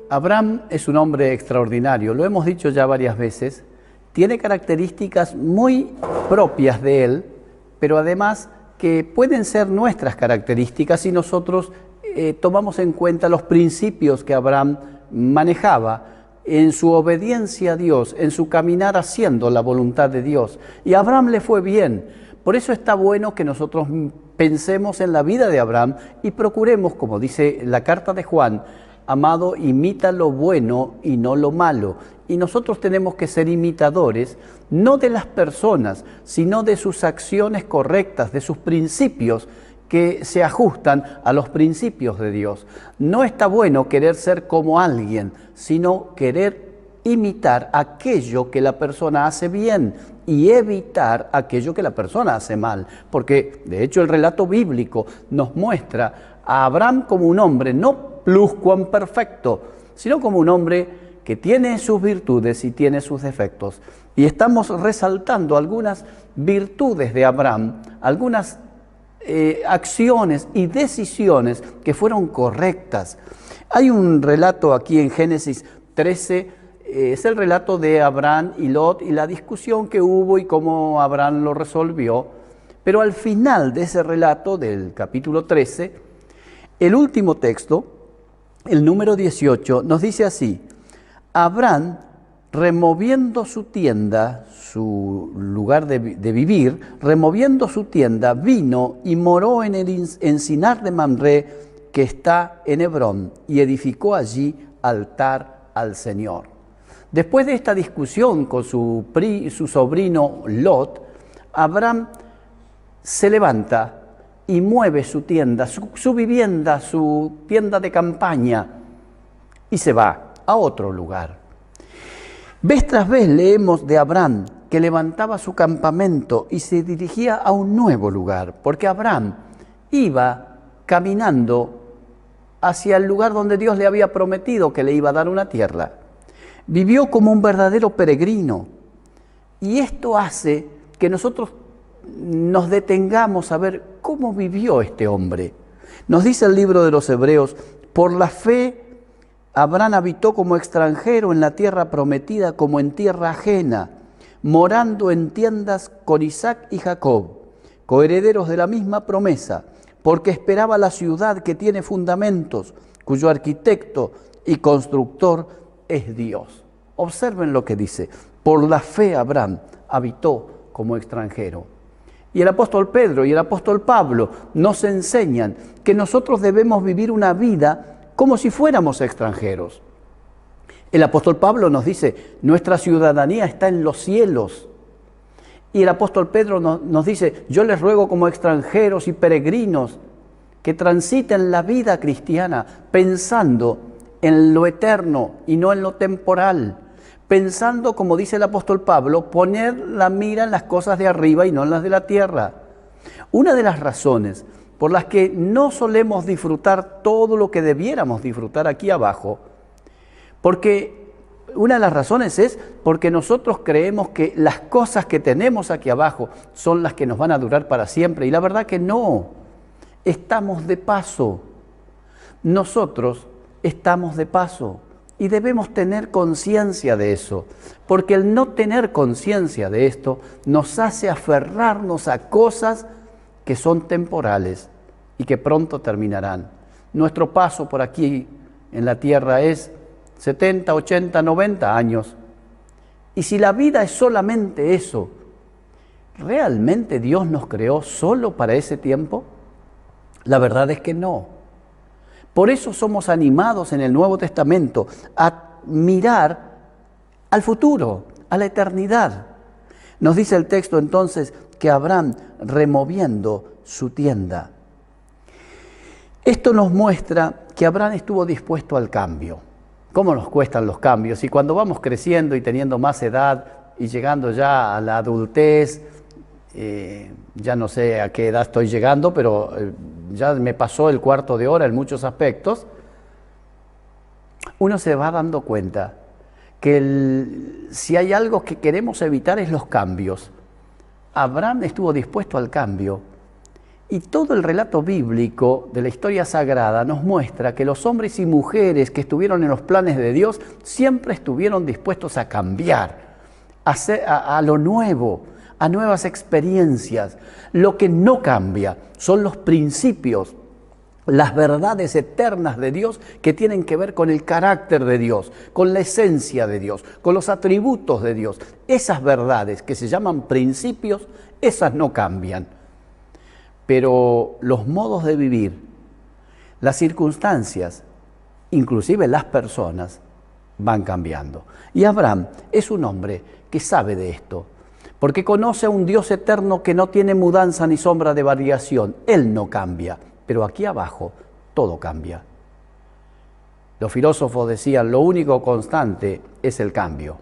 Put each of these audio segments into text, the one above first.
Abraham es un hombre extraordinario, lo hemos dicho ya varias veces, tiene características muy propias de él, pero además que pueden ser nuestras características si nosotros tomamos en cuenta los principios que Abraham manejaba en su obediencia a Dios, en su caminar haciendo la voluntad de Dios. Y a Abraham le fue bien. Por eso está bueno que nosotros pensemos en la vida de Abraham y procuremos, como dice la carta de Juan, amado, imita lo bueno y no lo malo. Y nosotros tenemos que ser imitadores, no de las personas, sino de sus acciones correctas, de sus principios que se ajustan a los principios de Dios. No está bueno querer ser como alguien, sino querer imitar aquello que la persona hace bien y evitar aquello que la persona hace mal. Porque, de hecho, el relato bíblico nos muestra a Abraham como un hombre no pluscuamperfecto, sino como un hombre que tiene sus virtudes y tiene sus defectos. Y estamos resaltando algunas virtudes de Abraham, algunas acciones y decisiones que fueron correctas. Hay un relato aquí en Génesis 13, es el relato de Abraham y Lot y la discusión que hubo y cómo Abraham lo resolvió. Pero al final de ese relato del capítulo 13, el último texto, el número 18, nos dice así: Abraham, removiendo su tienda, su lugar de vivir, removiendo su tienda, vino y moró en el encinar de Mamre, que está en Hebrón, y edificó allí altar al Señor. Después de esta discusión con su sobrino Lot, Abraham se levanta y mueve su tienda, su vivienda, su tienda de campaña, y se va a otro lugar. Vez tras vez leemos de Abraham que levantaba su campamento y se dirigía a un nuevo lugar, porque Abraham iba caminando hacia el lugar donde Dios le había prometido que le iba a dar una tierra. Vivió como un verdadero peregrino, y esto hace que nosotros nos detengamos a ver cómo vivió este hombre. Nos dice el libro de los Hebreos: por la fe Abraham habitó como extranjero en la tierra prometida, como en tierra ajena, morando en tiendas con Isaac y Jacob, coherederos de la misma promesa, porque esperaba la ciudad que tiene fundamentos, cuyo arquitecto y constructor es Dios. Observen lo que dice: por la fe Abraham habitó como extranjero. Y el apóstol Pedro y el apóstol Pablo nos enseñan que nosotros debemos vivir una vida como si fuéramos extranjeros. El apóstol Pablo nos dice: nuestra ciudadanía está en los cielos. Y el apóstol Pedro nos dice: yo les ruego como extranjeros y peregrinos que transiten la vida cristiana pensando en lo eterno y no en lo temporal. Pensando, como dice el apóstol Pablo, poner la mira en las cosas de arriba y no en las de la tierra. Una de las razones por las que no solemos disfrutar todo lo que debiéramos disfrutar aquí abajo, porque una de las razones es porque nosotros creemos que las cosas que tenemos aquí abajo son las que nos van a durar para siempre, y la verdad que no. Estamos de paso. Nosotros estamos de paso y debemos tener conciencia de eso, porque el no tener conciencia de esto nos hace aferrarnos a cosas que son temporales y que pronto terminarán. Nuestro paso por aquí en la tierra es 70, 80, 90 años. Y si la vida es solamente eso, ¿realmente Dios nos creó solo para ese tiempo? La verdad es que no. Por eso somos animados en el Nuevo Testamento a mirar al futuro, a la eternidad. Nos dice el texto entonces que Abraham removiendo su tienda. Esto nos muestra que Abraham estuvo dispuesto al cambio. ¿Cómo nos cuestan los cambios? Y cuando vamos creciendo y teniendo más edad y llegando ya a la adultez, ya no sé a qué edad estoy llegando, pero ya me pasó el cuarto de hora en muchos aspectos, uno se va dando cuenta que si hay algo que queremos evitar es los cambios. Abraham estuvo dispuesto al cambio Y todo el relato bíblico de la historia sagrada nos muestra que los hombres y mujeres que estuvieron en los planes de Dios siempre estuvieron dispuestos a cambiar, a lo nuevo, a nuevas experiencias. Lo que no cambia son los principios, las verdades eternas de Dios que tienen que ver con el carácter de Dios, con la esencia de Dios, con los atributos de Dios. Esas verdades que se llaman principios, esas no cambian. Pero los modos de vivir, las circunstancias, inclusive las personas, van cambiando. Y Abraham es un hombre que sabe de esto, porque conoce a un Dios eterno que no tiene mudanza ni sombra de variación. Él no cambia, pero aquí abajo todo cambia. Los filósofos decían, lo único constante es el cambio.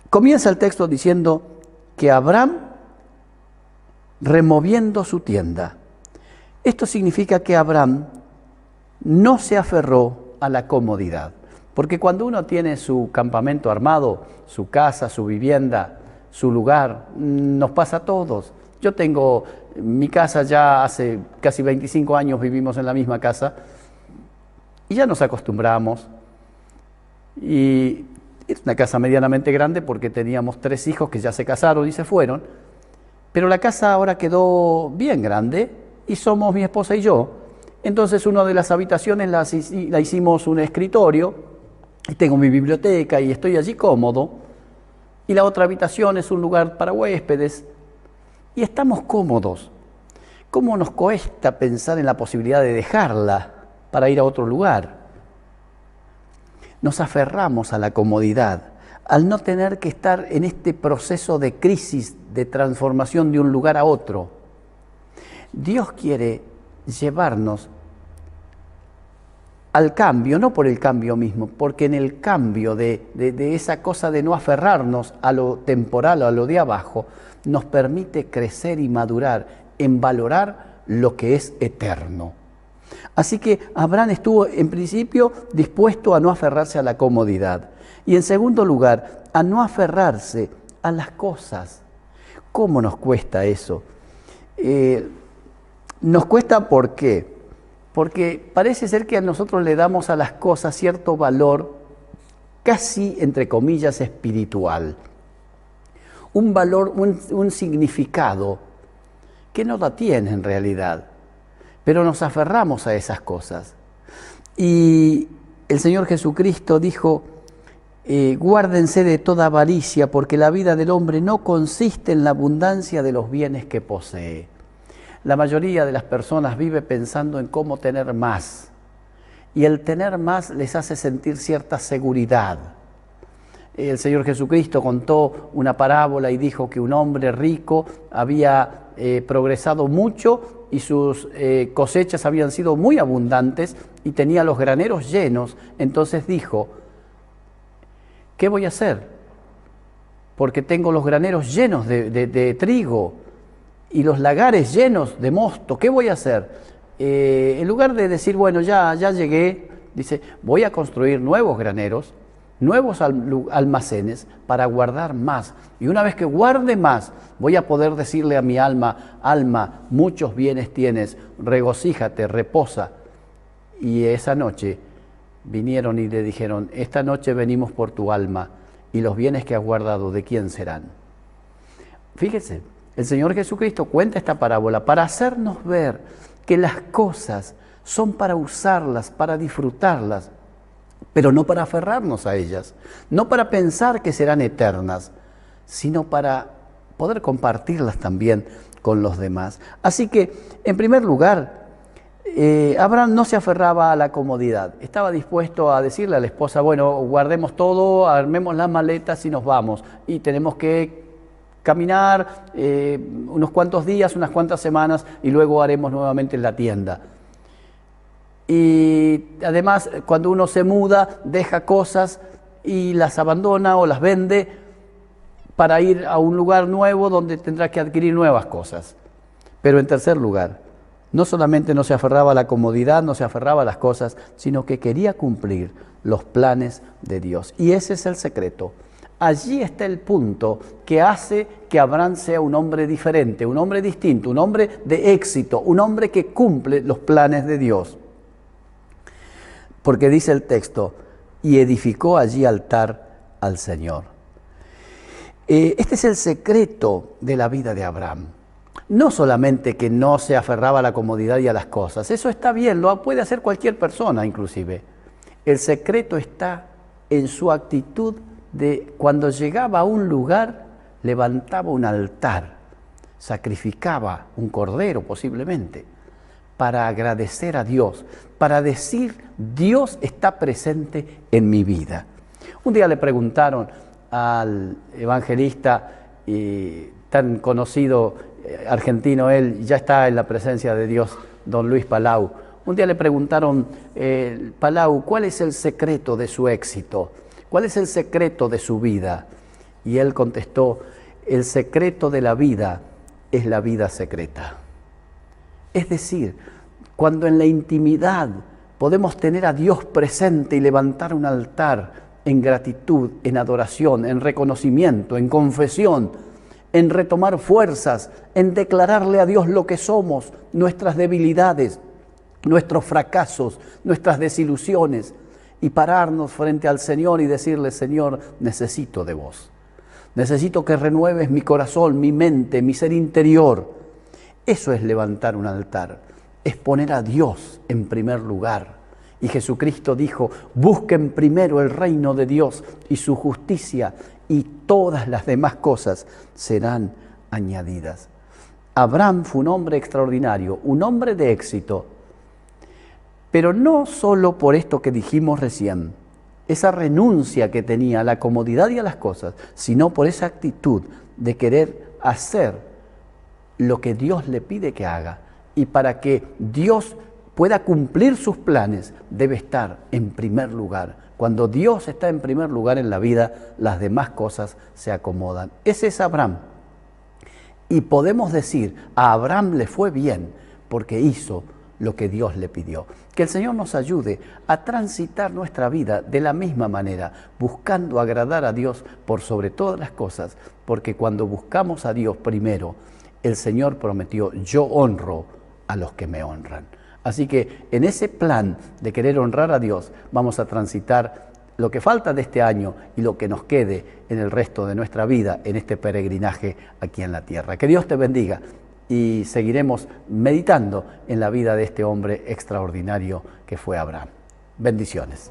Comienza el texto diciendo que Abraham removiendo su tienda. Esto significa que Abraham no se aferró a la comodidad, porque cuando uno tiene su campamento armado, su casa, su vivienda, su lugar, nos pasa a todos. Yo tengo mi casa ya hace casi 25 años, vivimos en la misma casa y ya nos acostumbramos. Y es una casa medianamente grande porque teníamos 3 hijos que ya se casaron y se fueron. Pero la casa ahora quedó bien grande y somos mi esposa y yo. Entonces una de las habitaciones la hicimos un escritorio y tengo mi biblioteca y estoy allí cómodo. Y la otra habitación es un lugar para huéspedes y estamos cómodos. ¿Cómo nos cuesta pensar en la posibilidad de dejarla para ir a otro lugar? Nos aferramos a la comodidad, al no tener que estar en este proceso de crisis, de transformación de un lugar a otro. Dios quiere llevarnos al cambio, no por el cambio mismo, porque en el cambio de esa cosa de no aferrarnos a lo temporal o a lo de abajo, nos permite crecer y madurar en valorar lo que es eterno. Así que Abraham estuvo en principio dispuesto a no aferrarse a la comodidad. Y en segundo lugar, a no aferrarse a las cosas. ¿Cómo nos cuesta eso? Nos cuesta ¿por qué? Porque parece ser que a nosotros le damos a las cosas cierto valor casi, entre comillas, espiritual. Un valor, un significado que no la tiene en realidad. Pero nos aferramos a esas cosas. Y el Señor Jesucristo dijo, guárdense de toda avaricia, porque la vida del hombre no consiste en la abundancia de los bienes que posee. La mayoría de las personas vive pensando en cómo tener más, y el tener más les hace sentir cierta seguridad. El Señor Jesucristo contó una parábola y dijo que un hombre rico había progresado mucho y sus cosechas habían sido muy abundantes y tenía los graneros llenos. Entonces dijo, ¿qué voy a hacer? Porque tengo los graneros llenos de trigo y los lagares llenos de mosto. ¿Qué voy a hacer? En lugar de decir, bueno, ya llegué, dice, voy a construir nuevos graneros, nuevos almacenes para guardar más. Y una vez que guarde más, voy a poder decirle a mi alma, alma, muchos bienes tienes, regocíjate, reposa. Y esa noche vinieron y le dijeron, esta noche venimos por tu alma y los bienes que has guardado, ¿de quién serán? Fíjese, el Señor Jesucristo cuenta esta parábola para hacernos ver que las cosas son para usarlas, para disfrutarlas, pero no para aferrarnos a ellas, no para pensar que serán eternas, sino para poder compartirlas también con los demás. Así que, en primer lugar, Abraham no se aferraba a la comodidad, estaba dispuesto a decirle a la esposa, bueno, guardemos todo, armemos las maletas y nos vamos, y tenemos que caminar unos cuantos días, unas cuantas semanas, y luego haremos nuevamente la tienda. Y además, cuando uno se muda, deja cosas y las abandona o las vende para ir a un lugar nuevo donde tendrá que adquirir nuevas cosas. Pero en tercer lugar, no solamente no se aferraba a la comodidad, no se aferraba a las cosas, sino que quería cumplir los planes de Dios. Y ese es el secreto. Allí está el punto que hace que Abraham sea un hombre diferente, un hombre distinto, un hombre de éxito, un hombre que cumple los planes de Dios. Porque dice el texto, y edificó allí altar al Señor. Este es el secreto de la vida de Abraham. No solamente que no se aferraba a la comodidad y a las cosas, eso está bien, lo puede hacer cualquier persona inclusive. El secreto está en su actitud de cuando llegaba a un lugar, levantaba un altar, sacrificaba un cordero posiblemente, para agradecer a Dios, para decir, Dios está presente en mi vida. Un día le preguntaron al evangelista tan conocido argentino, él ya está en la presencia de Dios, don Luis Palau. Un día le preguntaron, Palau, ¿cuál es el secreto de su éxito? ¿Cuál es el secreto de su vida? Y él contestó, el secreto de la vida es la vida secreta. Es decir, cuando en la intimidad podemos tener a Dios presente y levantar un altar en gratitud, en adoración, en reconocimiento, en confesión, en retomar fuerzas, en declararle a Dios lo que somos, nuestras debilidades, nuestros fracasos, nuestras desilusiones, y pararnos frente al Señor y decirle, Señor, necesito de vos. Necesito que renueves mi corazón, mi mente, mi ser interior. Eso es levantar un altar, es poner a Dios en primer lugar. Y Jesucristo dijo, busquen primero el reino de Dios y su justicia, y todas las demás cosas serán añadidas. Abraham fue un hombre extraordinario, un hombre de éxito, pero no solo por esto que dijimos recién, esa renuncia que tenía a la comodidad y a las cosas, sino por esa actitud de querer hacer lo que Dios le pide que haga. Y para que Dios pueda cumplir sus planes, debe estar en primer lugar. Cuando Dios está en primer lugar en la vida, las demás cosas se acomodan. Ese es Abraham. Y podemos decir, a Abraham le fue bien porque hizo lo que Dios le pidió. Que el Señor nos ayude a transitar nuestra vida de la misma manera, buscando agradar a Dios por sobre todas las cosas, porque cuando buscamos a Dios primero, el Señor prometió, yo honro a los que me honran. Así que en ese plan de querer honrar a Dios, vamos a transitar lo que falta de este año y lo que nos quede en el resto de nuestra vida, en este peregrinaje aquí en la tierra. Que Dios te bendiga y seguiremos meditando en la vida de este hombre extraordinario que fue Abraham. Bendiciones.